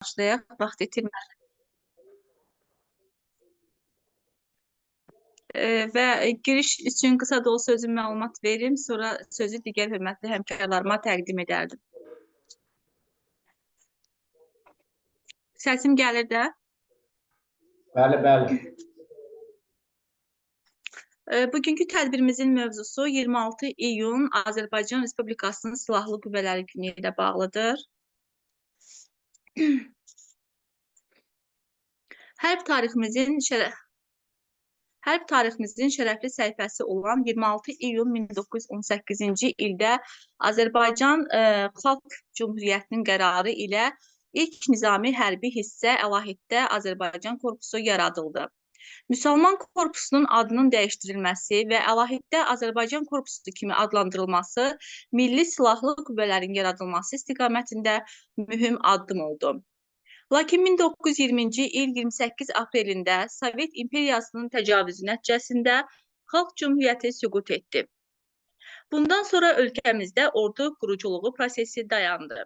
başlayaq, vaxt itirmədən. Və giriş üçün qısa da olsa özüm məlumat verim, sonra sözü digər hörmətli həmkarlarıma təqdim edərdim. Səsim gəlir də? Bəli, bəli. Bugünkü tədbirimizin mövzusu 26 iyun Azərbaycan Respublikasının Silahlı Qüvvələri Günü ilə bağlıdır. Hərb tariximizin şərəfli səhifəsi olan 26 iyun 1918-ci ildə Azərbaycan Xalq Cümhuriyyətinin qərarı ilə ilk nizami hərbi hissə əlahiddə Azərbaycan korpusu yaradıldı. Müsəlman korpusunun adının dəyişdirilməsi və əlahiddə Azərbaycan korpusu kimi adlandırılması milli silahlı qüvvələrin yaradılması istiqamətində mühüm addım oldu. Lakin 1920-ci il 28 aprelində Sovet İmperiyasının təcavüzü nəticəsində Xalq Cümhuriyyəti süqut etdi. Bundan sonra ölkəmizdə ordu quruculuğu prosesi dayandı.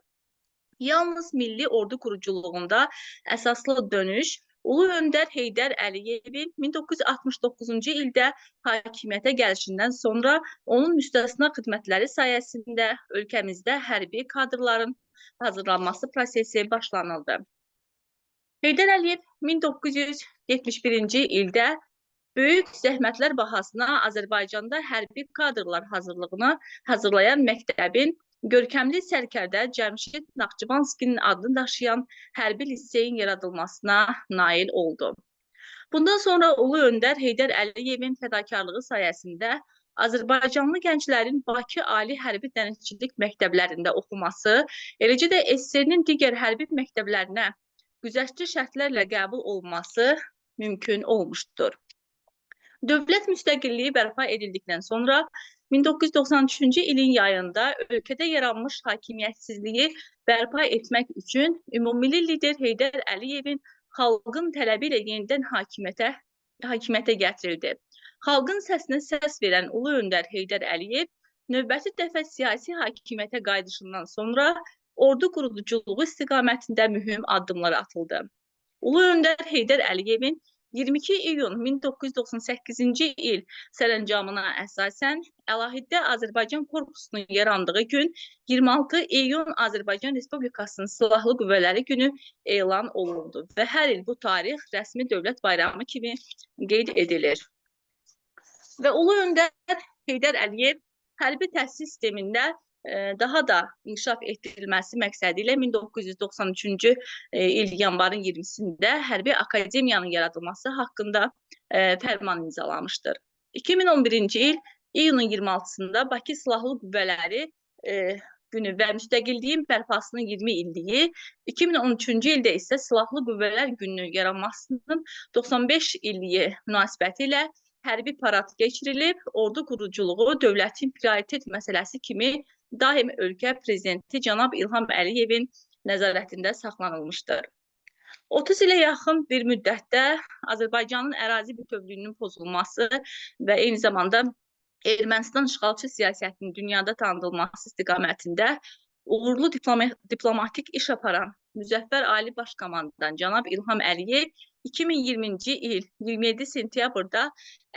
Yalnız milli ordu quruculuğunda əsaslı dönüş Ulu Öndər Heydər Əliyevin 1969-cu ildə hakimiyyətə gəlişindən sonra onun müstəsna xidmətləri sayəsində ölkəmizdə hərbi kadrların hazırlanması prosesi başlanıldı. Heydər Əliyev 1971-ci ildə böyük zəhmətlər bahasına Azərbaycanda hərbi kadrlar hazırlayan məktəbin görkəmli sərkərdə Cəmşid Naxçıvanskinin adını daşıyan hərbi liseyin yaradılmasına nail oldu. Bundan sonra Ulu Öndər Heydər Əliyevin fədakarlığı sayəsində Azərbaycanlı gənclərin Bakı Ali Hərbi Dənizçilik məktəblərində oxuması, eləcə də SSR-nin digər hərbi məktəblərinə güzəştli şərtlərlə qəbul olunması mümkün olmuşdur. Dövlət müstəqilliyi bərpa edildikdən sonra 1993-cü ilin yayında ölkədə yaranmış hakimiyyətsizliyi bərpa etmək üçün ümummilli lider Heydər Əliyevin xalqın tələbi ilə yenidən hakimiyyətə gətirildi. Xalqın səsinə səs verən Ulu Öndər Heydər Əliyev növbəti dəfə siyasi hakimiyyətə qayıdışından sonra ordu quruculuğu istiqamətində mühüm addımlar atıldı. Ulu Öndər Heydər Əliyevin 22 iyun 1998-ci il sərəncamına əsasən əlahiddə Azərbaycan korpusunun yarandığı gün 26 iyun Azərbaycan Respublikasının Silahlı Qüvvələri Günü elan olundu və hər il bu tarix rəsmi dövlət bayramı kimi qeyd edilir. Və Ulu Öndər Heydər Əliyev hərbi təhsil sistemində daha da inkişaf etdirilməsi məqsədi ilə 1993-cü il yanvarın 20-sində Hərbi Akademiyanın yaradılması haqqında fərman imzalamışdır. 2011-ci il iyunun 26-sında Bakı Silahlı Qüvvələri Günü və müstəqilliyin bərpasının 20 illiyi, 2013-cü ildə isə Silahlı Qüvvələr Gününün yaranmasının 95 illiyi münasibəti ilə hərbi parad keçirilib, ordu quruculuğu dövlətin prioritet məsələsi kimi daim ölkə prezidenti cənab İlham Əliyevin nəzarətində saxlanılmışdır. 30 ilə yaxın bir müddətdə Azərbaycanın ərazi bütövlüyünün pozulması və eyni zamanda Ermənistan işğalçı siyasətinin dünyada tanıdılması istiqamətində uğurlu diplomatik iş aparan Müzəffər Ali Baş Komandan cənab İlham Əliyev 2020-ci il 27 sentyabrda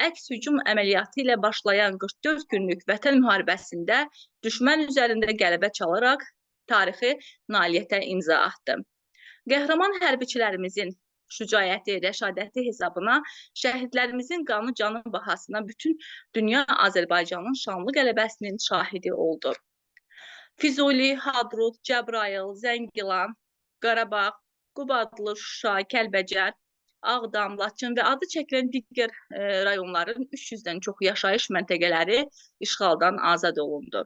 əks hücum əməliyyatı ilə başlayan 44 günlük vətən müharibəsində düşmən üzərində qələbə çalaraq tarixi nailiyyətə imza atdı. Qəhrəman hərbiçilərimizin şücaəti, rəşadəti hesabına şəhidlərimizin qanı canı bahasına bütün dünya Azərbaycanın şanlı qələbəsinin şahidi oldu. Füzuli, Hadrut, Cəbrayıl, Zəngilan, Qarabağ, Qubadlı, Şuşa, Kəlbəcər, Ağdam, Laçın və adı çəkilən digər rayonların 300-dən çox yaşayış məntəqələri işğaldan azad olundu.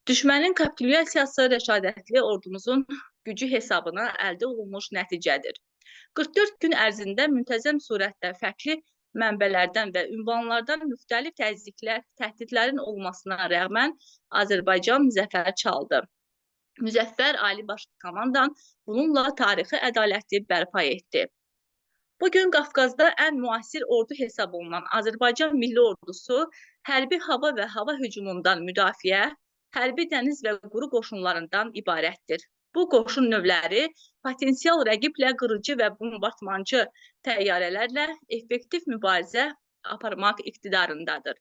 Düşmənin kapitulyasiyası rəşadətli ordumuzun gücü hesabına əldə olunmuş nəticədir. 44 gün ərzində müntəzəm surətdə fərqli mənbələrdən və ünvanlardan müxtəlif təzyiqlər, təhdidlərin olmasına rəğmən Azərbaycan zəfər çaldı. Müzəffər Ali Baş Komandan bununla tarixi ədaləti bərpa etdi. Bugün Qafqazda ən müasir ordu hesab olunan Azərbaycan Milli Ordusu hərbi hava və hava hücumundan müdafiə, hərbi dəniz və quru qoşunlarından ibarətdir. Bu qoşun növləri potensial rəqiblə qırıcı və bombardmançı təyyarələrlə effektiv mübarizə aparmaq iqtidarındadır.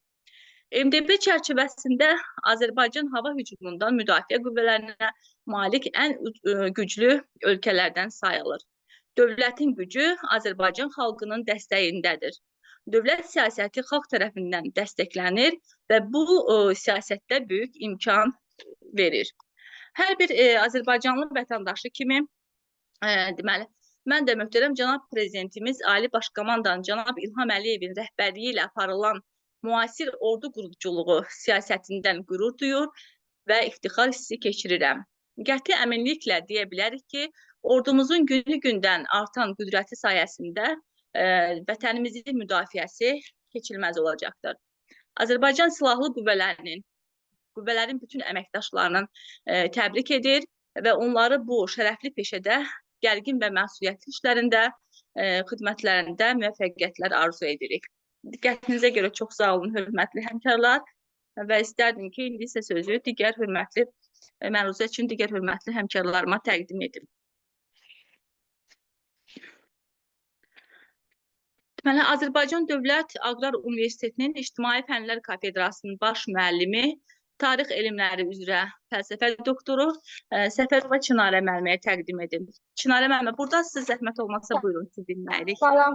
MDB çərçivəsində Azərbaycan hava hücumundan müdafiə qüvvələrinə malik ən güclü ölkələrdən sayılır. Dövlətin gücü Azərbaycan xalqının dəstəyindədir. Dövlət siyasəti xalq tərəfindən dəstəklənir və bu siyasətdə böyük imkan verir. Hər bir Azərbaycanlı vətəndaşı kimi, deməli, mən də möhtərəm cənab prezidentimiz Ali Baş Komandanın cənab İlham Əliyevin rəhbərliyi ilə aparılan müasir ordu quruculuğu siyasətindən qürur duyur və iftixar hissi keçirirəm. Qəti əminliklə deyə bilərik ki, ordumuzun günü-gündən artan qüdrəti sayəsində vətənimizin müdafiəsi keçilməz olacaqdır. Azərbaycan Silahlı Qüvvələrin bütün əməkdaşlarının təbrik edir və onları bu şərəfli peşədə gərgin və məsuliyyətli işlərində, xidmətlərində müvəffəqiyyətlər arzu edirik. Diqqətinizə görə çox sağ olun, hörmətli həmkarlar və istərdim ki, indi isə sözü digər hörmətli məruzə üçün digər hörmətli həmkarlarıma təqdim edim. Deməli, Azərbaycan Dövlət Aqrar Universitetinin İctimai Fənlər Kafedrasının baş müəllimi, tarix elmləri üzrə fəlsəfə doktoru Səfərova Çinarə müəlliməyə təqdim edim. Çinarə müəllimə, burada sizə zəhmət olmasa buyurun, siz dinləyirik. Salam.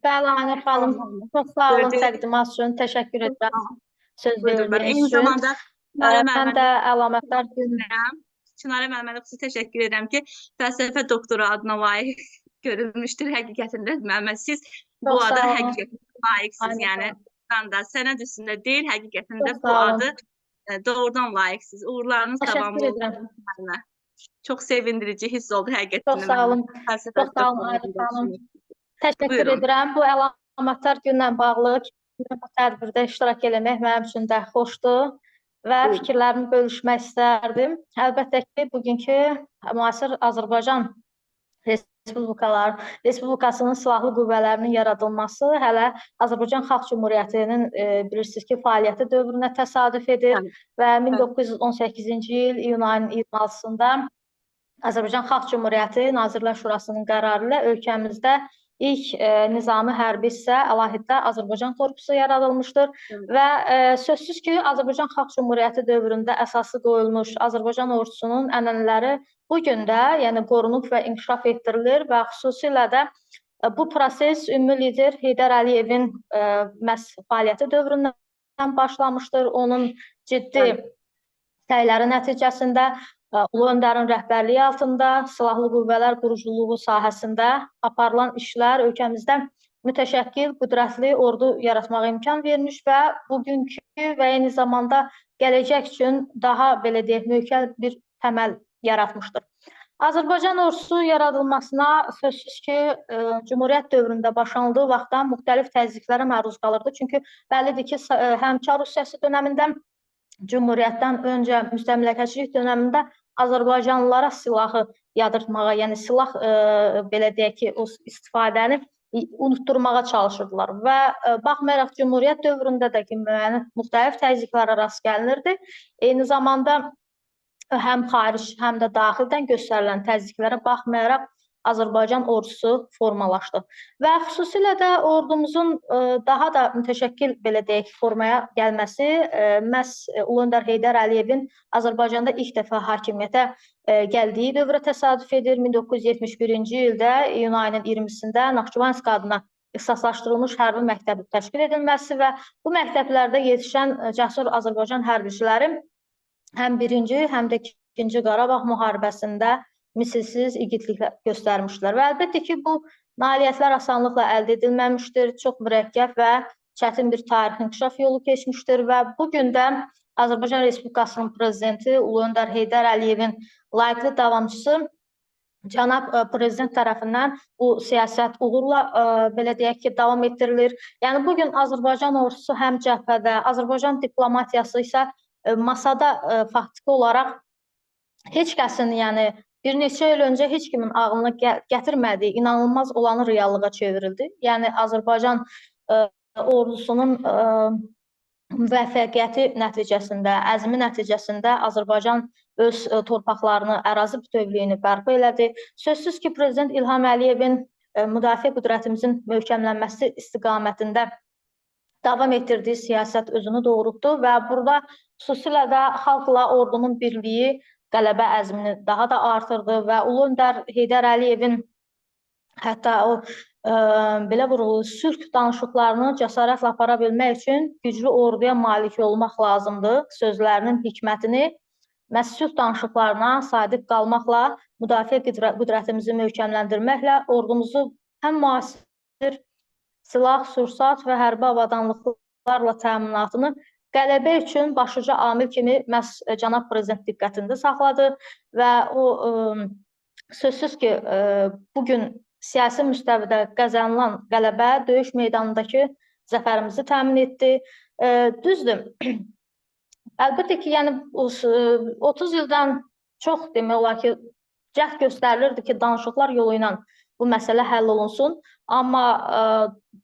Bəli, Aynur xanım, çox sağ olun təqdimat üçün, təşəkkür edirəm söz verdiyiniz üçün. Mən də əlamətlər günürəm. Çinarə müəllimə, xüsusi təşəkkür edirəm ki, fəlsəfə doktoru adına layiq görülmüşdür həqiqətində. Müəllimə, siz bu adı həqiqətən layiqsiniz, yəni sənəd üstündə deyil, həqiqətində bu adı doğrudan layiqsiniz. Uğurlarınız davamlı olsun. Çox sevindirici hiss oldu həqiqətən. Çox sağ olun, çox sağ olun Aynur xanım. Təşəkkür edirəm. Bu əlamətlər günlə bağlı bu tədbirdə iştirak eləmək mənim üçün də xoşdur və fikirlərimi bölüşmək istərdim. Əlbəttə ki, bugünkü müasir Azərbaycan Respublikasının silahlı qüvvələrinin yaradılması hələ Azərbaycan Xalq Cümhuriyyətinin bilirsiniz ki, fəaliyyəti dövrünə təsadüf edir və 1918-ci il iyun ayının 26-sında Azərbaycan Xalq Cümhuriyyəti Nazirlər Şurasının qərarı ilə ölkəmizdə İlk nizami hərbi hissə əlahiddə Azərbaycan korpusu yaradılmışdır və sözsüz ki, Azərbaycan Xalq Cümhuriyyəti dövründə əsası qoyulmuş Azərbaycan ordusunun ənənələri bugün də yəni qorunub və inkişaf etdirilir və xüsusilə də bu proses ümumi lider Heydər Əliyevin məhz fəaliyyəti dövründən başlamışdır. Onun ciddi səyləri nəticəsində Ulu Öndərin rəhbərliyi altında silahlı qüvvələr quruculuğu sahəsində aparılan işlər ölkəmizdə mütəşəkkil, qüdrətli ordu yaratmağa imkan vermiş və bugünkü və eyni zamanda gələcək üçün daha, belə deyək, möhkəm bir təməl yaratmışdır. Azərbaycan ordusu yaradılmasına sözsüz ki, Cümhuriyyət dövründə başlanıldığı vaxtdan müxtəlif təzyiqlərə məruz qalırdı. Çünki bəllidir ki, həm Çar Rusiyası dönəmində Cümhuriyyətdən öncə müstəmləkəçilik dönəmində Azərbaycanlılara silahı yadırtmağa, yəni silah belə deyək ki, o istifadəni unutturmağa çalışırdılar və baxmayaraq Cümhuriyyət dövründə də ki, müxtəlif təzyiqlərə rast gəlinirdi. Eyni zamanda həm xaric, həm də daxildən göstərilən təzyiqlərə baxmayaraq Azərbaycan ordusu formalaşdı. Və xüsusilə də ordumuzun daha da mütəşəkkil, belə deyək, formaya gəlməsi məhz Ulu Öndər Heydər Əliyevin Azərbaycanda ilk dəfə hakimiyyətə gəldiyi dövrə təsadüf edir. 1971-ci ildə iyun ayının 20-sində Naxçıvansk adına ixtisaslaşdırılmış hərbi məktəbi təşkil edilməsi və bu məktəblərdə yetişən cəsur Azərbaycan hərbiçiləri həm birinci, həm də ikinci Qarabağ müharibəsində misilsiz igidlik göstərmişlər. Və əlbəttə ki, bu nailiyyətlər asanlıqla əldə edilməmişdir, çox mürəkkəb və çətin bir tarix inkişaf yolu keçmişdir və bugün də Azərbaycan Respublikasının prezidenti Ulu Öndər Heydər Əliyevin layiqli davamçısı cənab prezident tərəfindən bu siyasət uğurla, belə deyək ki, davam etdirilir. Yəni, bugün Azərbaycan ordusu həm cəbhədə, Azərbaycan diplomatiyası isə masada faktiki olaraq heç kəsin, yəni, bir neçə il öncə heç kimin ağlına gətirmədiyi, inanılmaz olanı reallığa çevrildi. Yəni, Azərbaycan ordusunun müvəffəqiyyəti nəticəsində, əzmi nəticəsində Azərbaycan öz torpaqlarını, ərazi bütövlüyünü bərpa elədi. Sözsüz ki, Prezident İlham Əliyevin müdafiə qüdrətimizin möhkəmlənməsi istiqamətində davam etdirdiyi siyasət özünü doğrultdu və burada xüsusilə də xalqla ordunun birliyi qələbə əzmini daha da artırdı və Ulu Öndər Heydər Əliyevin hətta o belə vurulur, sülh danışıqlarını cəsarətlə apara bilmək üçün güclü orduya malik olmaq lazımdır sözlərinin hikmətini məhz sülh danışıqlarına sadiq qalmaqla, müdafiə qüdrətimizi möhkəmləndirməklə ordumuzu həm müasir silah, sursat və hərbi avadanlıqlarla təminatını qələbə üçün başlıca amil kimi məhz cənab prezident diqqətində saxladı və o sözsüz ki, bugün siyasi müstəvidə qazanılan qələbə döyüş meydanındakı zəfərimizi təmin etdi. Düzdür, əlbəttə ki, yəni 30 ildən çox demək olar ki, cəhd göstərilirdi ki, danışıqlar yolu ilə bu məsələ həll olunsun. Amma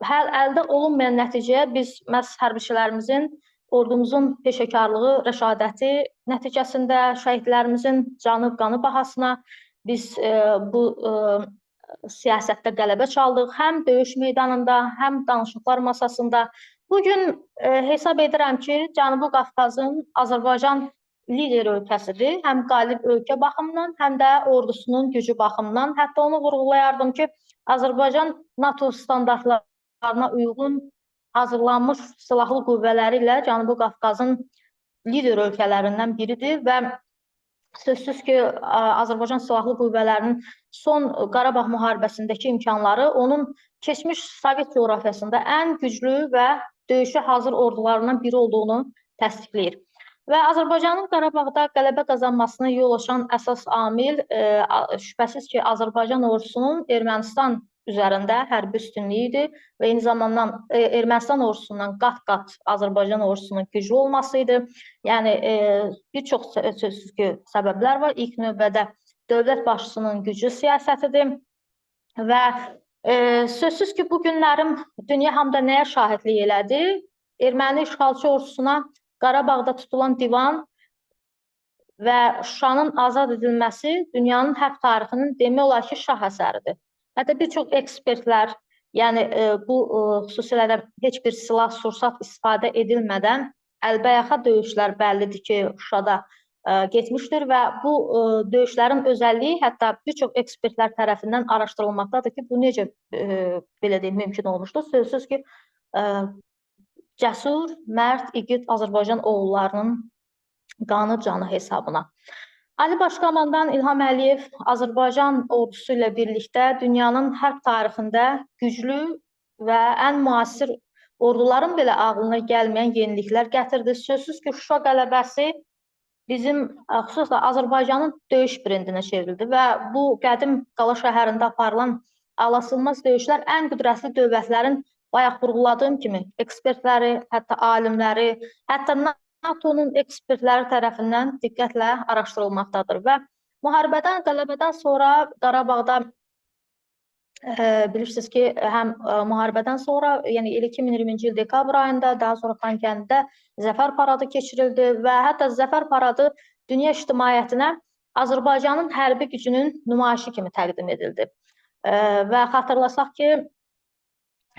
əldə olunmayan nəticəyə biz məhz hərbiçilərimizin, ordumuzun peşəkarlığı, rəşadəti nəticəsində şəhidlərimizin canı, qanı bahasına biz bu siyasətdə qələbə çaldıq. Həm döyüş meydanında, həm danışıqlar masasında. Bugün hesab edirəm ki, Cənubi Qafqazın Azərbaycan lider ölkəsidir. Həm qalib ölkə baxımından, həm də ordusunun gücü baxımından. Hətta onu vurğulayardım ki, Azərbaycan NATO standartlarına uyğun hazırlanmış silahlı qüvvələri ilə Cənubi Qafqazın lider ölkələrindən biridir və sözsüz ki, Azərbaycan silahlı qüvvələrinin son Qarabağ müharibəsindəki imkanları onun keçmiş Sovet coğrafiyasında ən güclü və döyüşə hazır ordularından biri olduğunu təsdiqləyir. Və Azərbaycanın Qarabağda qələbə qazanmasına yol açan əsas amil şübhəsiz ki, Azərbaycan ordusunun Ermənistan üzərində hərbi üstünlüyü idi və eyni zamanda Ermənistan ordusundan qat-qat Azərbaycan ordusunun güclü olması idi. Yəni, bir çox sözsüz ki, səbəblər var. İlk növbədə dövlət başçısının güclü siyasətidir və sözsüz ki, bu günlərim dünya hamda nəyə şahidlik elədi? Erməni işğalçı ordusuna Qarabağda tutulan divan və Şuşanın azad edilməsi dünyanın hərb tarixinin demək olar ki, şah əsəridir. Hətta bir çox ekspertlər, yəni bu xüsusilə də heç bir silah, sursat istifadə edilmədən əlbəyaxa döyüşlər bəllidir ki, Şuşada getmişdir və bu döyüşlərin özəlliyi hətta bir çox ekspertlər tərəfindən araşdırılmaqdadır ki, bu necə belə deyim, mümkün olmuşdur. Sözsüz ki, cəsur, mərd, igid Azərbaycan oğullarının qanı canı hesabına. Ali Baş Komandan İlham Əliyev Azərbaycan ordusu ilə birlikdə dünyanın hərb tarixində güclü və ən müasir orduların belə ağlına gəlməyən yeniliklər gətirdi. Sözsüz ki, Şuşa qələbəsi bizim xüsusilə Azərbaycanın döyüş brendinə çevrildi və bu qədim qala şəhərində aparılan alasılmaz döyüşlər ən qüdrətli dövlətlərin bayaq vurğuladığım kimi ekspertləri, hətta alimləri, hətta NATO'nun ekspertləri tərəfindən diqqətlə araşdırılmaqdadır və müharibədən, qələbədən sonra Qarabağda bilirsiniz ki, həm müharibədən sonra, yəni 2020-ci il dekabr ayında, daha sonra Xankəndidə Zəfər paradı keçirildi və hətta Zəfər paradı dünya ictimaiyyətinə Azərbaycanın hərbi gücünün nümayişi kimi təqdim edildi. Və xatırlasaq ki,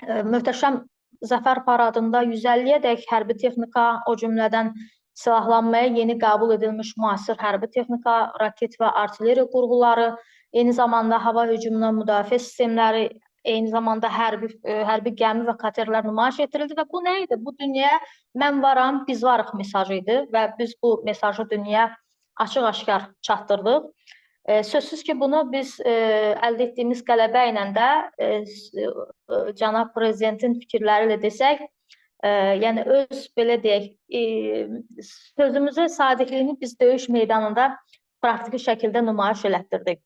möhtəşəm Zəfər paradında 150-yədək hərbi texnika, o cümlədən silahlanmaya yeni qəbul edilmiş müasir hərbi texnika, raket və artilleriya qurğuları, eyni zamanda hava hücumuna müdafiə sistemləri, eyni zamanda hərbi gəmi və katerlər nümayiş etdirildi və bu nə idi? Bu dünyaya mən varam, biz varıq mesajı idi və biz bu mesajı dünyaya açıq-aşkar çatdırdıq. Sözsüz ki, bunu biz əldə etdiyimiz qələbə ilə də cənab prezidentin fikirləri ilə desək, yəni öz belə deyək, sözümüzün sadiqliyini biz döyüş meydanında praktiki şəkildə nümayiş elətdirdik.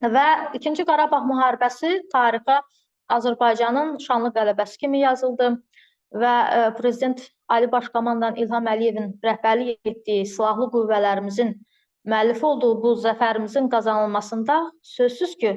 Və 2-ci Qarabağ müharibəsi tarixə Azərbaycanın şanlı qələbəsi kimi yazıldı və Prezident Ali Baş Komandan İlham Əliyevin rəhbərlik etdiyi silahlı qüvvələrimizin müəllif olduğu bu zəfərimizin qazanılmasında sözsüz ki,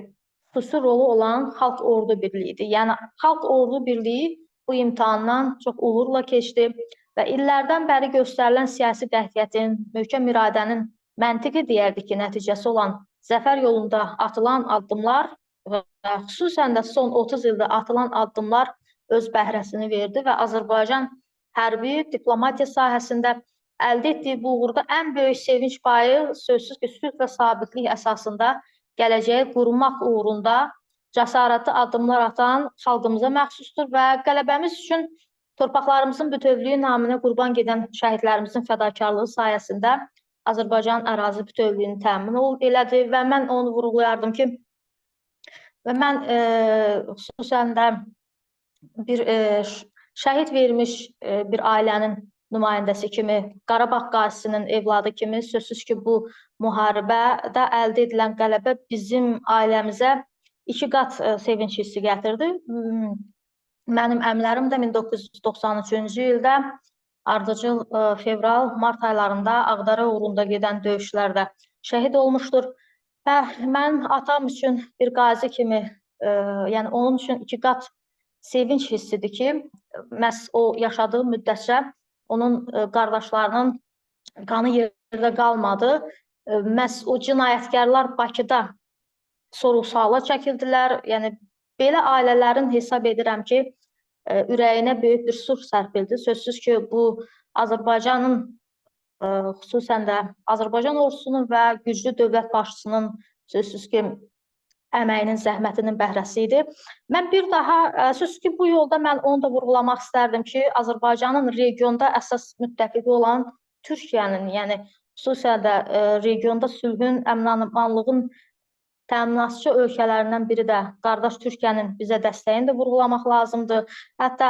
xüsusi rolu olan Xalq Ordu Birliyidir. Yəni, Xalq Ordu Birliyi bu imtahandan çox uğurla keçdi. və illərdən bəri göstərilən siyasi qətiyyətin, möhkəm iradənin məntiqi deyərdik ki, nəticəsi olan zəfər yolunda atılan addımlar və xüsusən də son 30 ildə atılan addımlar öz bəhrəsini verdi və Azərbaycan hərbi diplomatiya sahəsində əldə etdiyi bu uğurda ən böyük sevinç payı sözsüz ki, sülh və sabitlik əsasında gələcəyi qurmaq uğrunda cəsarətli addımlar atan xalqımıza məxsusdur və qələbəmiz üçün torpaqlarımızın bütövlüyü naminə qurban gedən şəhidlərimizin fədakarlığı sayəsində Azərbaycan ərazi bütövlüyünü təmin elədi və mən onu vurğulayardım ki, və mən xüsusən də bir şəhid vermiş bir ailənin nümayəndəsi kimi, Qarabağ qazisinin evladı kimi sözsüz ki, bu müharibədə əldə edilən qələbə bizim ailəmizə 2 qat sevinç hissi gətirdi. Mənim əmlərim də 1993-cü ildə ardıcıl fevral, mart aylarında Ağdərə uğrunda gedən döyüşlərdə şəhid olmuşdur. Və mən atam üçün bir qazi kimi, yəni onun üçün 2 qat sevinç hissidir ki, məhz o yaşadığı müddətcə onun qardaşlarının qanı yerdə qalmadı. Məhz o cinayətkarlar Bakıda sorğu-suala çəkildilər. Yəni, belə ailələrin hesab edirəm ki, ürəyinə böyük bir sur sərpildi. Sözsüz ki, bu Azərbaycanın, xüsusən də Azərbaycan ordusunun və güclü dövlət başçısının sözsüz ki, əməyinin, zəhmətinin bəhrəsi idi. Mən bir daha, sözsüz ki, bu yolda mən onu da vurğulamaq istərdim ki, Azərbaycanın regionda əsas müttəfiqi olan Türkiyənin, yəni xüsusən də regionda sülhün, əmin-amanlığın təminatçı ölkələrindən biri də qardaş Türkiyənin bizə dəstəyini də vurğulamaq lazımdır. Hətta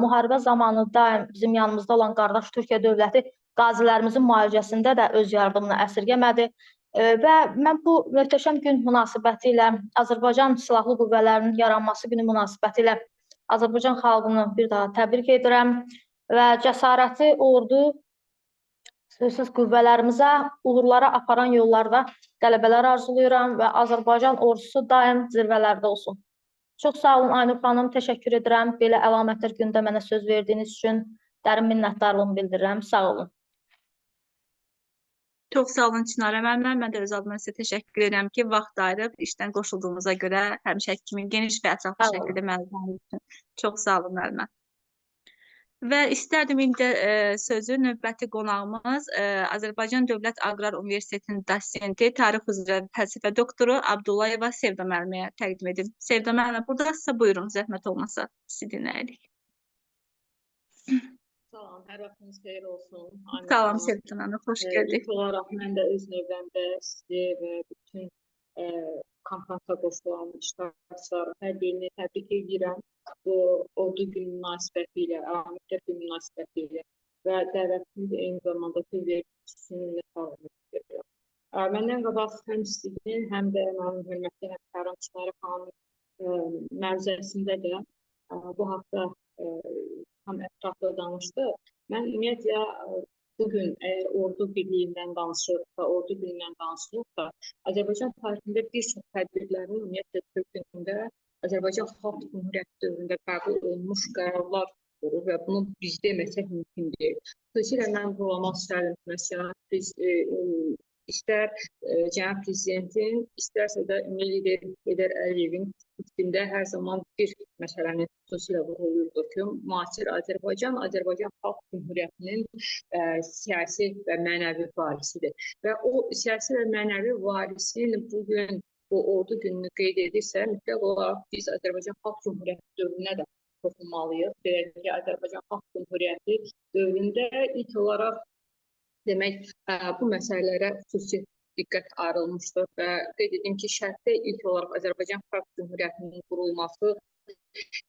müharibə zamanı daim bizim yanımızda olan qardaş Türkiyə dövləti qazilərimizin müalicəsində də öz yardımını əsirgəmədi. Və mən bu möhtəşəm gün münasibəti ilə Azərbaycan Silahlı Qüvvələrinin yaranması günü münasibəti ilə Azərbaycan xalqını bir daha təbrik edirəm və cəsarətli ordu sözsüz qüvvələrimizə uğurlara aparan yollarda qələbələr arzulayıram və Azərbaycan ordusu daim zirvələrdə olsun. Çox sağ olun Aynur xanım, təşəkkür edirəm. Belə əlamətlər gündə mənə söz verdiyiniz üçün dərin minnətdarlığımı bildirirəm. Sağ olun. Çox sağ olun Çinarə müəllimə. Mən də öz adıma sizə təşəkkür edirəm ki, vaxt ayırıb işdən qoşulduğunuza görə həmişəki kimi geniş və ətraflı şəkildə məlumat üçün. Çox sağ olun müəllimə. Və istərdim indi sözü növbəti qonağımız Azərbaycan Dövlət Aqrar Universitetinin dosenti, tarix üzrə fəlsəfə doktoru Abdullayeva Sevda müəlliməyə təqdim edim. Sevda müəllimə, buradasınızsa buyurun, zəhmət olmasa sizi dinləyirik. Salam, hər vaxtınız xeyir olsun. Salam Sevda müəllimə, xoş gəldik. İlk olaraq mən də öz növbəmdə sizi və bütün konfransa qoşulan iştirakçıları hər birini təbrik edirəm. Bu ordu günü münasibəti ilə, əlamətlər günü münasibəti ilə və dəvətini eyni zamanda sizin minnətdarlığımı edirəm. Məndən qabaq həm sizin, həm də mənim hörmətli həmkarım Çinarə xanımın məruzəsində də bu haqda tam ətraflı danışdı. Mən ümumiyyətlə bugün əgər ordu birliyindən danışırıqsa, ordu günündən danışırıqsa, Azərbaycan tarixində bir çox tədbirlərin ümumiyyətlə Türk günündə Azərbaycan Xalq Cümhuriyyəti dövründə qəbul olunmuş qərarlar olur və bunu biz deməsək mümkün deyil. Xüsusilə mən vurğulamaq istərdim məsələn, istər Cənab Prezidentin, istərsə də Ümumi lider Heydər Əliyevin fikrində hər zaman bir məsələni xüsusilə vurğulayırdı ki, müasir Azərbaycan Xalq Cümhuriyyətinin siyasi və mənəvi varisidir. Və o siyasi və mənəvi varisin bugün bu ordu gününü qeyd edirsə, mütləq olaraq biz Azərbaycan Xalq Cümhuriyyəti dövrünə də toxunmalıyıq. Belə ki, Azərbaycan Xalq Cümhuriyyəti dövründə ilk olaraq demək, bu məsələlərə xüsusi diqqət ayrılmışdır və qeyd edim ki, şərtdə ilk olaraq Azərbaycan Xalq Cümhuriyyətinin qurulması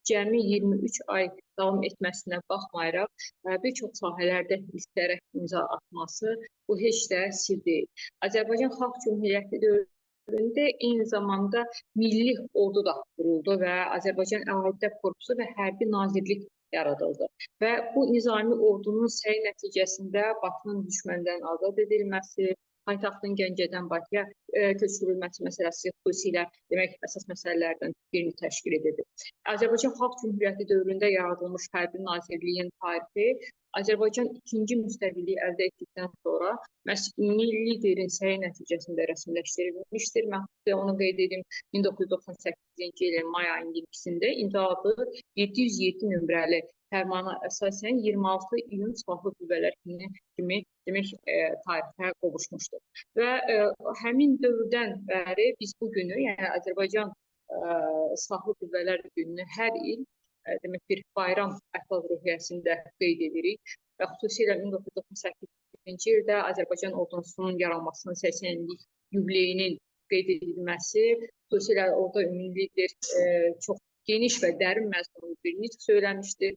cəmi 23 ay davam etməsinə baxmayaraq, bir çox sahələrdə istərək imza atması bu heç də sir deyil. Azərbaycan Xalq Cümhuriyyəti dövründə eyni zamanda milli ordu da quruldu və Azərbaycan Əlavə Korpusu və Hərbi Nazirlik yaradıldı. Və bu nizami ordunun səy nəticəsində Bakının düşməndən azad edilməsi, paytaxtın Gəncədən Bakıya köçürülməsi məsələsi xüsusilə demək əsas məsələlərdən birini təşkil edir. Azərbaycan Xalq Cümhuriyyəti dövründə yaradılmış Hərbi Nazirliyin tarifi Azərbaycan ikinci müstəqilliyi əldə etdikdən sonra milli liderin səyi nəticəsində rəsmiləşdirilmişdir. Mən onu qeyd edim, 1998-ci ilin may ayının 22-sində imzaladığı 707 nömrəli fərmana əsasən 26 iyun Silahlı Qüvvələr Günü kimi demək tarixə qovuşmuşdur. Və həmin dövrdən bəri biz bu günü, yəni Azərbaycan Silahlı Qüvvələr Gününü hər il demək bir bayram əhval-ruhiyyəsində qeyd edirik və xüsusilə 1998-ci ildə Azərbaycan ordusunun yaranmasının 80 illik yubileyinin qeyd edilməsi, xüsusilə orada ümumilikdir çox geniş və dərin məzmunlu bir nitq söyləmişdir.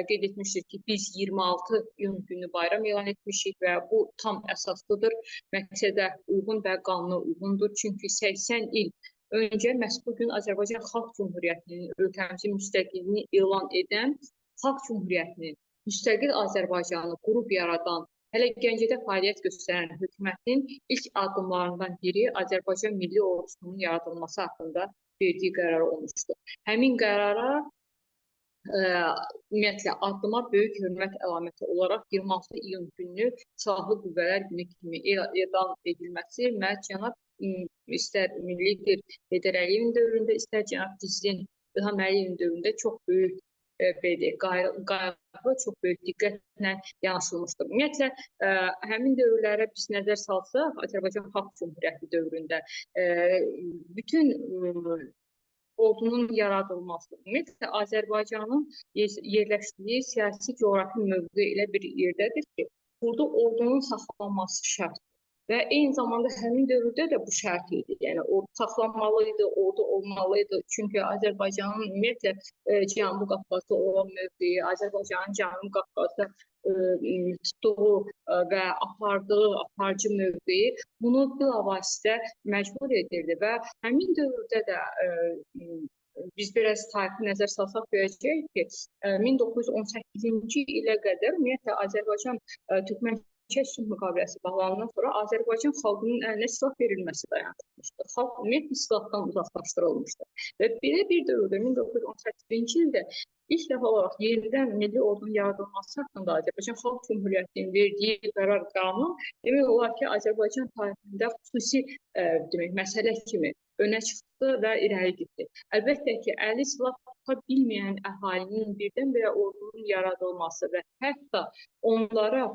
Qeyd etmişdir ki, biz 26 iyun günü bayram elan etmişik və bu tam əsaslıdır, məqsədə uyğun və qanuna uyğundur. Çünki 80 il öncə məhz bu gün Azərbaycan Xalq Cümhuriyyətinin ölkəmizin müstəqilliyini elan edən, Xalq Cümhuriyyətinin müstəqil Azərbaycanı qurub yaradan, hələ Gəncədə fəaliyyət göstərən hökumətin ilk addımlarından biri Azərbaycan Milli Ordusunun yaradılması haqqında verdiyi qərar olmuşdur. Həmin qərara ümumiyyətlə addıma böyük hörmət əlaməti olaraq 26 iyun günü Silahlı Qüvvələr Günü kimi elan edilməsi məhz cənab istər millidir Heydər Əliyevin dövründə, istər cənab prezident İlham Əliyevin dövründə çox böyük qayğı, çox böyük diqqətlə yanaşılmışdır. Ümumiyyətlə, həmin dövrlərə biz nəzər salsaq, Azərbaycan Xalq Cümhuriyyəti dövründə bütün ordunun yaradılması, ümumiyyətlə Azərbaycanın yerləşdiyi siyasi coğrafi mövqe elə bir yerdədir ki, burada ordunun saxlanması şərtdir. Və eyni zamanda həmin dövrdə də bu şərt idi. Yəni, ordu saxlanmalıydı, ordu olmalıydı. Çünki Azərbaycanın ümumiyyətlə Cənubi Qafqazda olan mövqeyi, Azərbaycanın Cənubi Qafqazda tutduğu və aparıcı mövqeyi bunu bilavasitə məcbur edirdi. Və həmin dövrdə də biz biraz tarixi nəzər salsaq görəcəyik ki, 1918-ci ilə qədər ümumiyyətlə Azərbaycan Türkmən-Sülh müqaviləsi bağlanandan sonra Azərbaycan xalqının əlinə silah verilməsi dayandırılmışdır. Xalq ümumiyyətlə silahdan uzaqlaşdırılmışdır. Və belə bir dövrdə 1918-ci ildə ilk dəfə olaraq yenidən milli ordunun yaradılması haqqında Azərbaycan Xalq Cümhuriyyətinin verdiyi qərar qanun demək olar ki, Azərbaycan tarixində xüsusi məsələ kimi önə çıxdı və irəli getdi. Əlbəttə ki, əli silah tuta bilməyən əhalinin birdən-birə ordunun yaradılması və hətta onlara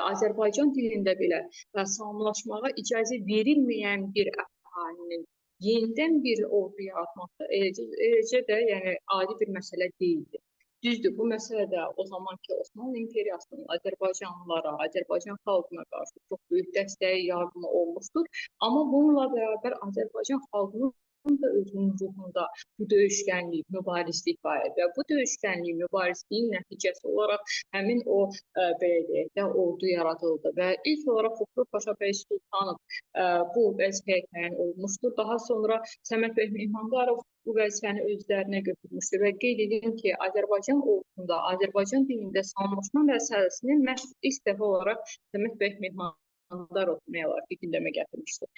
Azərbaycan dilində belə salamlaşmağa icazə verilməyən bir əhalinin yenidən bir ordu yaratması eləcə də yəni adi bir məsələ deyildi. Düzdür, bu məsələ də o zamanki Osmanlı İmperiyasının Azərbaycanlılara, Azərbaycan xalqına qarşı çox böyük dəstəyi, yardımı olmuşdur. Amma bununla bərabər Azərbaycan xalqının da özünün ruhunda bu döyüşkənlik, mübarizlik var idi. Və bu döyüşkənlik, mübarizliyin nəticəsi olaraq həmin o, belə deyək də, ordu yaradıldı. Və ilk olaraq Xosrov Paşa bəy Sultanov bu vəzifəyə təyin olmuşdur. Daha sonra Səməd bəy Mehmandarov bu vəzifəni özlərinə götürmüşdür. Və qeyd edim ki, Azərbaycan ordusunda, Azərbaycan dilində salamlaşma məsələsini məhz ilk dəfə olaraq Səməd bəy Mehmandarov gündəmə gətirmişdir.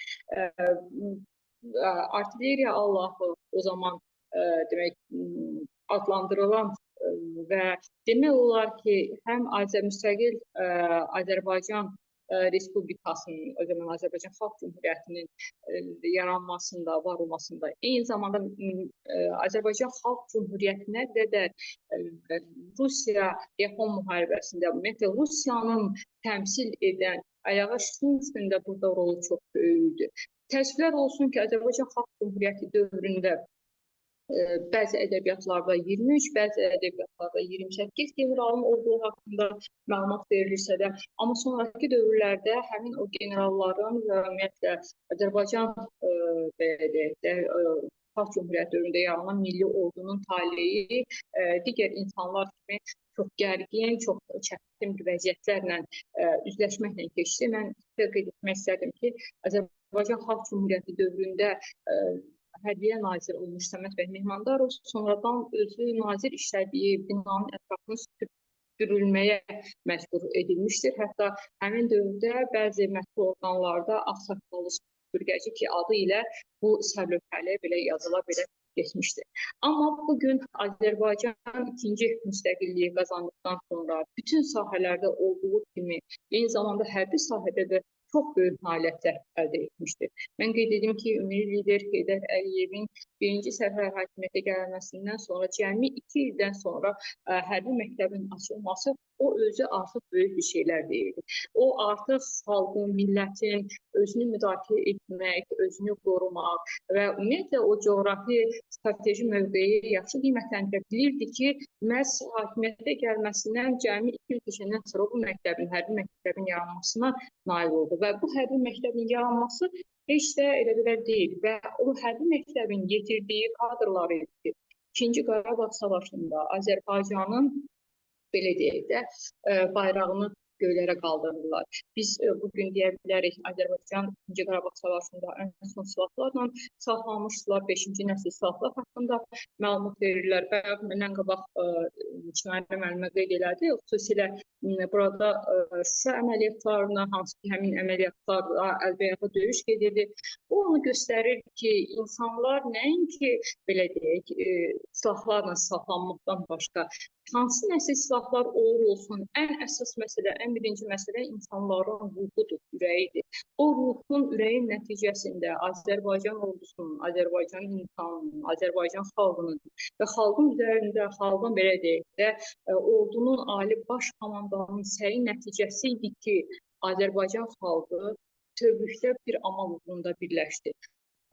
Artilleriya Allahı o zaman demək adlandırılan və demək olar ki, həm müstəqil Azərbaycan Respublikasının, o zaman Azərbaycan Xalq Cümhuriyyətinin yaranmasında, var olmasında, eyni zamanda Azərbaycan Xalq Cümhuriyyətinə qədər Rusiya-Yapon müharibəsində, ümumiyyətlə Rusiyanın təmsil edən Ayağa Şuşinskinin burada rolu çox böyükdür. Təəssüflər olsun ki, Azərbaycan Xalq Cümhuriyyəti dövründə bəzi ədəbiyyatlarda 23, bəzi ədəbiyyatlarda 28 generalın olduğu haqqında məlumat verilirsə də, amma sonraki dövrlərdə həmin o generalların və ümumiyyətlə Azərbaycan Xalq Cümhuriyyəti dövründə yaranan milli ordunun taleyi digər insanlar kimi çox gərgin, çox çətin vəziyyətlərlə üzləşməklə keçdi. Mən qeyd etmək istərdim ki, Azərbaycan Xalq Cümhuriyyəti dövründə Hərbiyə nazir olmuş Səməd bəy Mehmandarov sonradan özü nazir işlədiyi binanın ətrafını sürüb öldürülməyə məcbur edilmişdir. Hətta həmin dövrdə bəzi məsul orqanlarda ağsaqqallı süpürgəci ki, adı ilə bu sərlövhəli belə yazıla belə getmişdir. Amma bugün Azərbaycan ikinci müstəqilliyi qazandıqdan sonra bütün sahələrdə olduğu kimi, eyni zamanda hərbi sahədə də çox böyük nailiyyətlər əldə etmişdir. Mən qeyd edim ki, Ümummilli lider Heydər Əliyevin birinci səfər hakimiyyətə gəlməsindən sonra cəmi 2 ildən sonra hərbi məktəbin açılması o özü artıq böyük bir şeylər deyildi. O artıq xalqın, millətin özünü müdafiə etmək, özünü qorumaq və ümumiyyətlə o coğrafi strateji mövqeyi yaxşı qiymətləndirə bilirdi ki, məhz hakimiyyətə gəlməsindən cəmi 2 il keçəndən sonra bu məktəbin, hərbi məktəbin yaranmasına nail oldu və bu hərbi məktəbin yaranması heç də elə belə deyil və o hərbi məktəbin yetirdiyi kadrları idi. İkinci Qarabağ Savaşında Azərbaycanın belə deyək də, bayrağını göylərə qaldırdılar. Biz bugün deyə bilərik, Azərbaycan 2-ci Qarabağ Savaşında ən son silahlarla silahlanmışdılar, 5-ci nəsil silahlar haqqında məlumat verirlər və məndən qabaq İsmail müəllimə qeyd elədi, xüsusilə burada Şuşa əməliyyatlarına, hansı ki, həmin əməliyyatlarla əlbəyaxa döyüş gedirdi. O onu göstərir ki, insanlar nəinki belə deyək, silahlarla silahlanmaqdan başqa, hansı nəsil silahlar olur olsun, ən əsas məsələ, ən birinci məsələ insanların ruhudur, ürəyidir. O ruhun, ürəyin nəticəsində Azərbaycan ordusunun, Azərbaycan insanının, Azərbaycan xalqının və xalqın üzərində, xalqın belə deyək də, ordunun ali baş komandanın səyi nəticəsi idi ki, Azərbaycan xalqı bütövlükdə bir amal uğrunda birləşdi.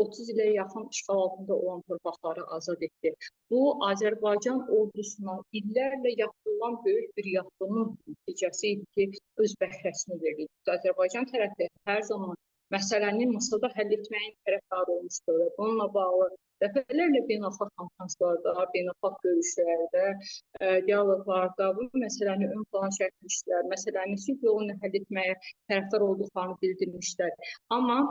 30 ilə yaxın işğal altında olan torpaqları azad etdi. Bu, Azərbaycan ordusuna illərlə yapılan böyük bir yaxınlığın nəticəsi idi ki, öz bəhrəsini verdi. Azərbaycan tərəfi hər zaman məsələni Mısırda həll etməyin tərəfdarı olmuşdur və bununla bağlı dəfələrlə beynəlxalq konferanslarda, beynəlxalq görüşlərdə, dialoqlarda bu məsələni ön plana çəkmişlər, məsələni sülh yolu ilə həll etməyə tərəfdar olduqlarını bildirmişlər. Amma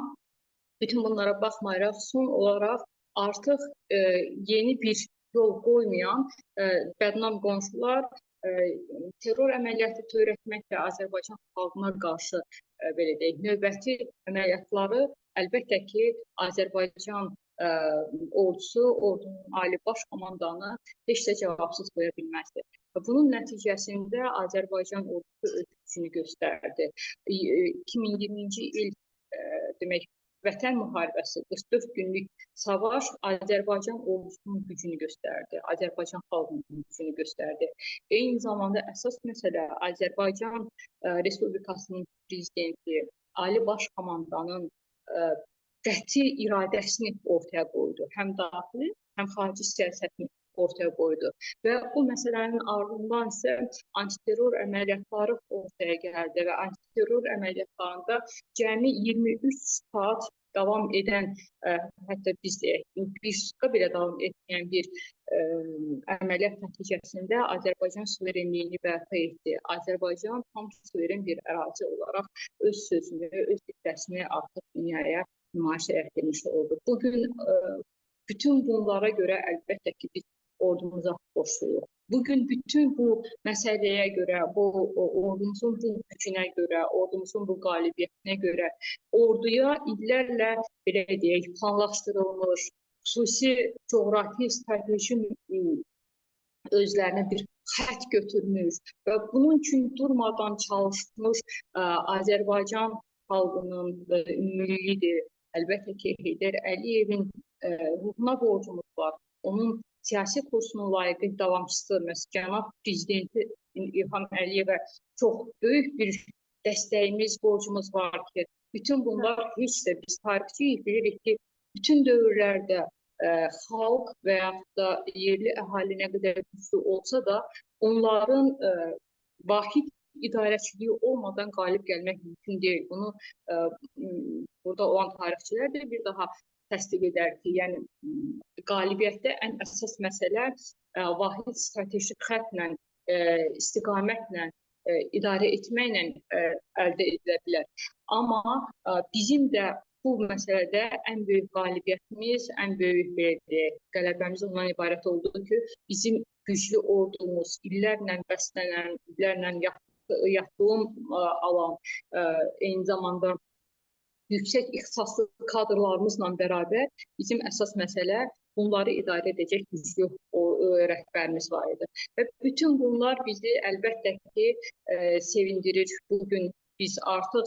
bütün bunlara baxmayaraq, son olaraq artıq yeni bir yol qoymayan bədnam qonşular terror əməliyyatı törətməklə Azərbaycan xalqına qarşı belə deyək, növbəti əməliyyatları əlbəttə ki, Azərbaycan ordusu, ordunun ali baş komandanı heç də cavabsız qoya bilməzdir. Bunun nəticəsində Azərbaycan ordusu öz gücünü göstərdi. 2020-ci il demək, Vətən müharibəsi, 44 günlük savaş Azərbaycan ordusunun gücünü göstərdi, Azərbaycan xalqının gücünü göstərdi. Eyni zamanda əsas məsələ Azərbaycan Respublikasının prezidenti, Ali Baş Komandanın qəti iradəsini ortaya qoydu. Həm daxili, həm xarici siyasətini ortaya qoydu. Və bu məsələnin ardından isə antiterror əməliyyatları ortaya gəldi və antiterror əməliyyatlarında cəmi 23 saat davam edən, hətta biz deyək, bir sutka belə davam etməyən bir əməliyyat nəticəsində Azərbaycan suverenliyini bərpa etdi. Azərbaycan tam suveren bir ərazi olaraq öz sözünü, öz diqqətini artıq dünyaya nümayiş etdirmiş oldu. Bugün bütün bunlara görə əlbəttə ki, biz ordumuza borçluyuq. Bugün bütün bu məsələyə görə, ordumuzun bu gücünə görə, ordumuzun bu qalibiyyətinə görə orduya illərlə belə deyək, planlaşdırılmış, xüsusi coğrafi strateji özlərinə bir xətt götürmüş və bunun üçün durmadan çalışmış Azərbaycan xalqının ümummillidir. Əlbəttə ki, Heydər Əliyevin ruhuna borcumuz var. Onun siyasi kursunun layiqli davamçısı, cənab prezidenti İlham Əliyevə çox böyük bir dəstəyimiz, borcumuz var ki, bütün bunlar heç də biz tarixçiyik, bilirik ki, bütün dövrlərdə xalq və yaxud da yerli əhali nə qədər güclü olsa da, onların vahid idarəçiliyi olmadan qalib gəlmək mümkün deyil. Bunu burada olan tarixçilər də bir daha təsdiq edər ki, yəni qalibiyyətdə ən əsas məsələ vahid strateji xəttlə, istiqamətlə, idarə etməklə əldə edilə bilər. Amma bizim də bu məsələdə ən böyük qalibiyyətimiz, ən böyük qələbəmiz ondan ibarət olduğu ki, bizim güclü ordumuz, illərlə bəslənən, illərlə yatılım alan, eyni zamanda yüksək ixtisaslı kadrlarımızla bərabər bizim əsas məsələ bunları idarə edəcək güclü rəhbərimiz var idi. Və bütün bunlar bizi əlbəttə ki, sevindirir. Bugün biz artıq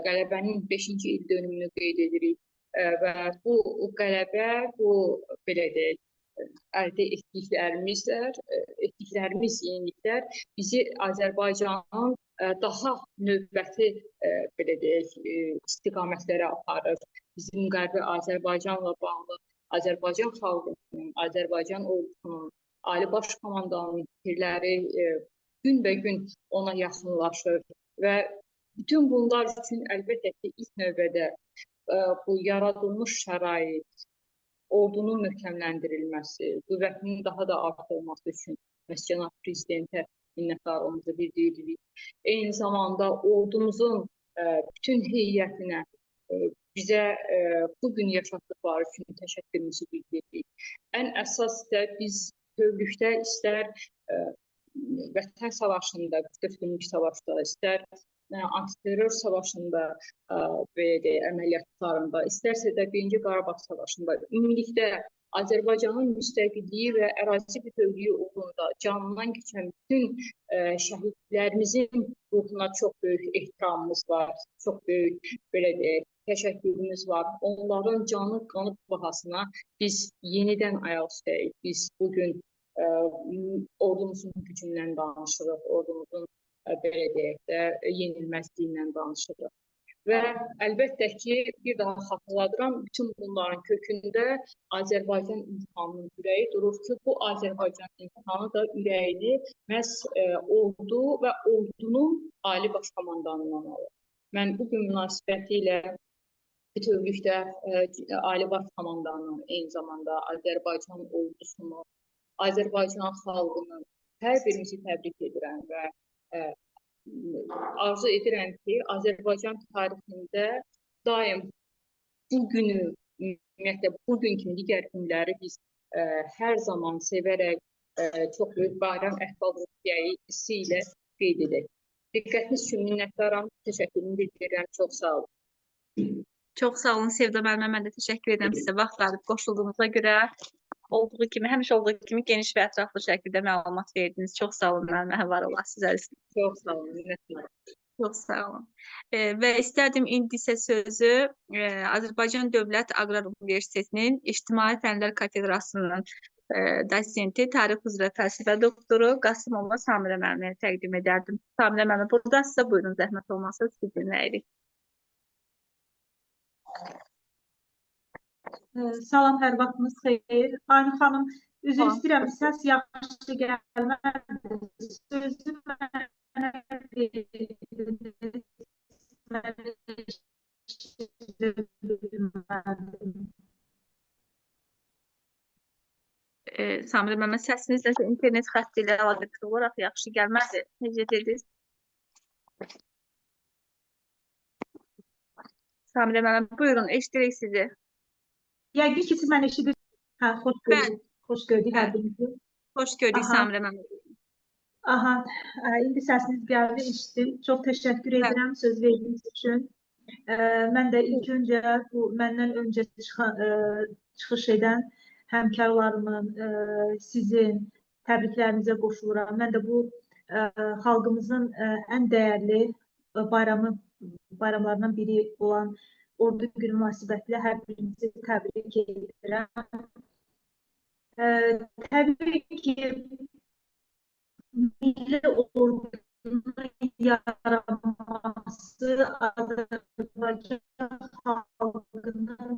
qələbənin 5-ci il dönümünü qeyd edirik və bu qələbə, bu belə deyək, əldə etdiklərimiz yeniliklər bizi Azərbaycanın daha növbəti belə deyək, istiqamətlərə aparır. Bizim Qərbi Azərbaycanla bağlı Azərbaycan xalqının, Azərbaycan ordusunun, Ali Baş Komandanın fikirləri günbəgün ona yaxınlaşır və bütün bunlar üçün əlbəttə ki, ilk növbədə bu yaradılmış şərait, ordunun möhkəmləndirilməsi, qüvvətinin daha da artırılması üçün məhz cənab prezidentə minnətdarlığımızı bildiririk. Eyni zamanda ordumuzun bütün heyətinə bizə bugün yaşatdıqları üçün təşəkkürümüzü bildiririk. Ən əsas da biz bütövlükdə istər Vətən savaşında, 44 günlük savaşda, istər antiterror savaşında, belə deyək, əməliyyatlarında, istərsə də 1-ci Qarabağ savaşında, ümumilikdə Azərbaycanın müstəqilliyi və ərazi bütövlüyü uğrunda canından keçən bütün şəhidlərimizin ruhuna çox böyük ehtiramımız var, çox böyük, belə deyək, təşəkkürümüz var. Onların canı, qanı bahasına biz yenidən ayaq üstəyik. Biz bugün ordumuzun gücündən danışırıq, ordumuzun belə deyək də, yenilməzliyindən danışırıq. Və əlbəttə ki, bir daha xatırladıram, bütün bunların kökündə Azərbaycan insanının ürəyi durur ki, bu Azərbaycan insanı da ürəyini məhz ordu və ordunun Ali Baş Komandanından alır. Mən bugün münasibəti ilə bütövlükdə Ali Baş Komandanının, eyni zamanda Azərbaycan ordusunu, Azərbaycan xalqını hər birimizi təbrik edirəm və arzu edirəm ki, Azərbaycan tarixində daim bu günü, ümumiyyətlə bugün kimi digər günləri biz hər zaman sevərək çox böyük bayram əhval-ruhiyyəyi hissi ilə qeyd edək. Diqqətiniz üçün minnətdaram, təşəkkürümü bildirirəm, çox sağ olun. Çox sağ olun Sevda müəllimə, mən də təşəkkür edirəm sizə vaxt ayırıb qoşulduğunuza görə. Olduğu kimi, həmişə olduğu kimi geniş və ətraflı şəkildə məlumat verdiniz. Çox sağ olun müəllimə, var olasınız sizə. Çox sağ olun, minnətdaram. Çox sağ olun. Və istərdim indi isə sözü Azərbaycan Dövlət Aqrar Universitetinin İctimai Fənlər Kafedrasının dosenti, tarix üzrə fəlsəfə doktoru Qasımova Samirə müəlliməyə təqdim edərdim. Samirə müəllimə, buradasınızsa buyurun, zəhmət olmasa sizi dinləyirik. Salam, hər vaxtınız xeyir. Aynı xanım, üzr istəyirəm, səs yaxşı gəlmədi. Sözü mənə Samirə müəllimə, səsinizlə internet xətti ilə əlaqədar olaraq yaxşı gəlmədi. Necə dediniz? Samirə müəllimə, buyurun, eşidirik sizi. Yəqin ki, siz mən eşidirsiniz. Hə, xoş gördük hər birinizi. Xoş gördük Samirə müəllimə. Aha, indi səsiniz gəldi, eşitdim. Çox təşəkkür edirəm söz verdiyiniz üçün. Mən də ilk öncə bu məndən öncə çıxış edən həmkarlarımın, sizin təbriklərinizə qoşuluram. Mən də bu xalqımızın ən dəyərli bayramlarından biri olan Ordu günü münasibətilə hər birinizi təbrik edirəm. Təbii ki, milli ordunun yaranması Azərbaycan xalqının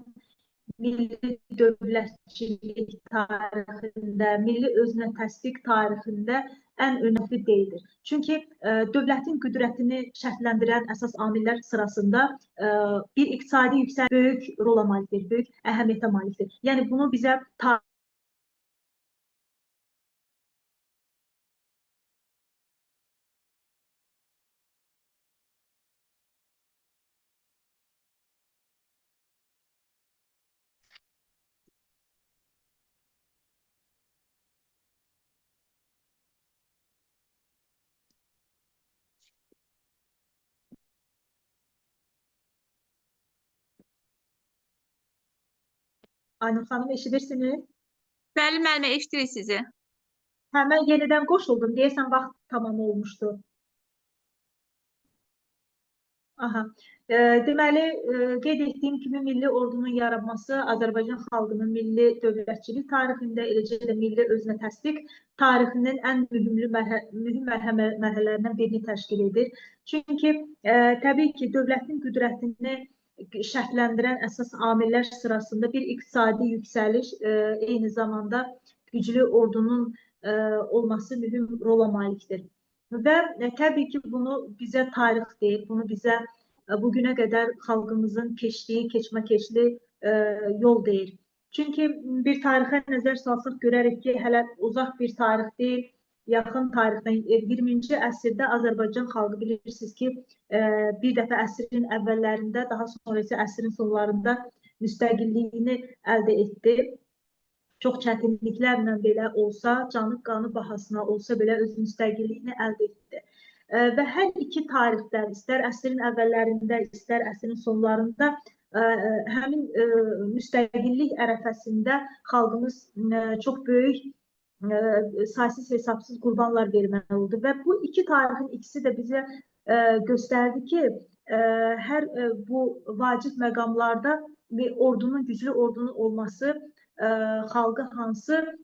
milli dövlətçilik tarixində, milli özünə təsdiq tarixində ən önəmli deyildir. Çünki dövlətin qüdrətini şərtləndirən əsas amillər sırasında bir iqtisadi yüksək böyük rola malikdir, böyük əhəmiyyətə malikdir. Yəni bunu bizə Aynur xanım, eşidirsiniz? Bəli, müəllimə, eşidirik sizi. Hə, mən yenidən qoşuldum. Deyəsən vaxt tamam olmuşdu. Aha. Deməli, qeyd etdiyim kimi milli ordunun yaranması Azərbaycan xalqının milli dövlətçilik tarixində, eləcə də milli özünə təsdiq tarixinin ən mühüm mərhələlərindən birini təşkil edir. Çünki təbii ki, dövlətin qüdrətini şərtləndirən əsas amillər sırasında bir iqtisadi yüksəliş, eyni zamanda güclü ordunun olması mühüm rola malikdir. Və təbii ki, bunu bizə tarix deyir, bunu bizə bugünə qədər xalqımızın keçdiyi, keçməkeşli yol deyir. Çünki bir tarixə nəzər salsaq görərik ki, hələ uzaq bir tarix deyil, yaxın tarixdən 20-ci əsrdə Azərbaycan xalqı bilirsiniz ki, bir dəfə əsrin əvvəllərində, daha sonra isə əsrin sonlarında müstəqilliyini əldə etdi. Çox çətinliklərlə belə olsa, canı qanı bahasına olsa belə öz müstəqilliyini əldə etdi. Və hər iki tarixdə, istər əsrin əvvəllərində, istər əsrin sonlarında həmin müstəqillik ərəfəsində xalqımız çox böyük, saysız hesabsız qurbanlar verməli oldu. Və bu iki tarixin ikisi də bizə göstərdi ki, hər bu vacib məqamlarda ordunun, güclü ordunun olması xalqı hansı